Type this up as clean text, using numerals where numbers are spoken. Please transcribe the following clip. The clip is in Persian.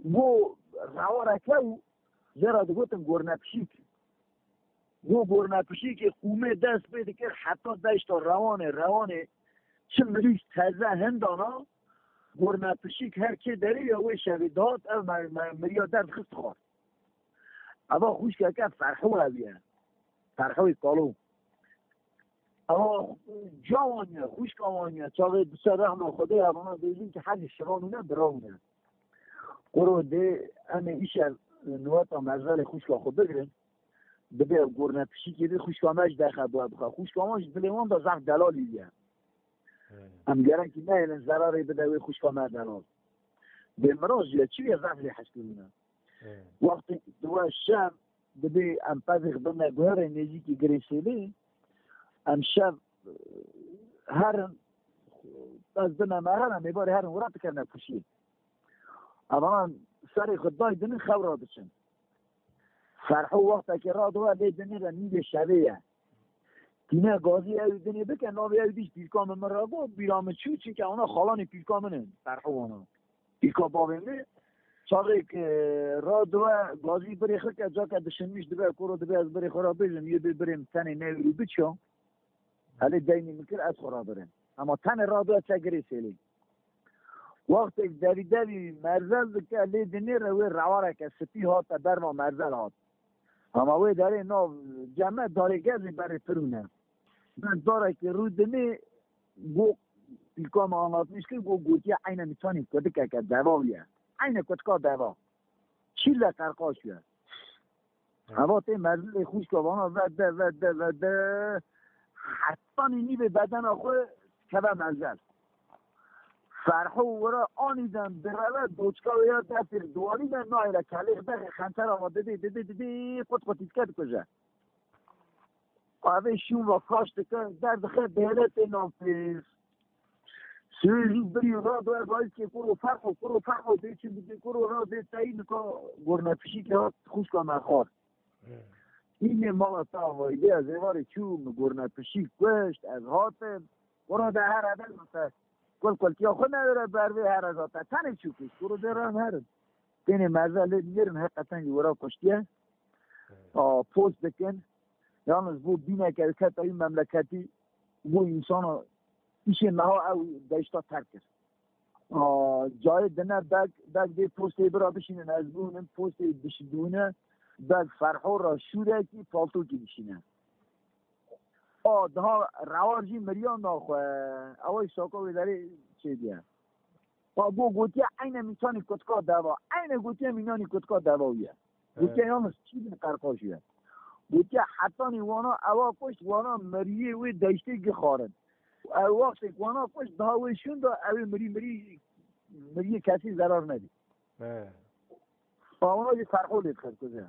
بو روارکه زیرا دوتن گرنه پشیک بو گرنه پشیک قومه دست بیده که حتی داشت روانه چه مریض تازه هندانا گرنه پشیک هر که داری یا وی شویدات او مریا درد خست خواه اما خوش که فرحو هبیه فرحوی کالو اما جوانیه خوش کامانیه چاقه دوسته رحمه خوده اما بیدیم که حد شرانونه براونه قرو ده امه ایشه نواتا مزال خوش که خود بگرن بده گرنه پشیکی ده خوش کامش دخل باید بخواه خوش کامش دلیوان دا زخ دلالی بیه هم گرن که نه این ضراری بده وی خوش کامش دلال به مراز یا چی یه زخ لی حسکرونه وقتی دو شب بده ام پذیخ بنا گوهر نزیکی گریسیلی ام شب هرن از دنه مهرن میباری هرن ورات کرنه پشی اما سر خدای دنی خورا بچن فرحو وقتا که را دوه لی دنی را نیده شبیه تینه گازی اوی دنی بکن ناوی اوی دیش پیلکام من را گو بیرام چی که اونا خالانی پیلکامنه فرحو اونا پیلکا باوینده چاقی که را دوه گازی بری خود که جا که دشنمیش دوه کرو دوه از بری خورا بیزن یه بریم تنی نوی رو بچم حالی دینی میکر از خورا بریم اما تن را دوه چه گری سیلی وقت ایک داری مرزل که لی دنی روی رواره که سپی هات در ما مرزل هات اما وی داری نو جمعه داری گزی برای فرونه من داره که رو دنی گو پیلکام آنات نیست که گو گوتی عین میتونی کده که دواویه عین کدکا دوا چیل قرقاشویه اما تی مرزل خوش که وانا وده حتما نیوه بدن آخوه کبه مرزل فرحو ورا آنیدن برای دوچکا و یا دفتر دوانیدن نایره کلیخ دقیق خنتر آما دیدی قطقطیت کرد کجا اوه شون و کاشت که درد خیلی بهرت نافیز سویزی بری را دوار باید که کرو فرحو دی چی بودی کرو را دی تایی نکا گرنه پیشی که ها خوش که من خواد این مالا تا وایده از ایوار چوم گرنه پیشی کشت از هاتم ورا ده هر عدل مثل کل کیا خود نداره بروی هر از آتا تنه چوکش کرو دران هرم تینه مرزله میرن حقیقتا یورا کشتیه پوست بکن یالنز بو بینه که کتا این مملکتی بو انسانو ایشه مها او داشتا ترک کرد جای دنر دگ دی پوستی برا بشینن از بونن پوستی بشدونه دگ فرحو را شوره کی پالتو کی بشینه ده روارجی مریان ناخواه اوی ساکاوی داری چه دیه بو گوتی عین میتانی کتکا دوا عین گوتی مینانی کتکا دواویه گوتی یانس چی بین قرقاشیه گوتی حتی نیوانا اوا کشت وانا مریه وی داشته گی خارن وقتی وانا کشت ده ویشون دا اوی مریه کسی ضرار ندی وانا یه فرقو لید خرد کزه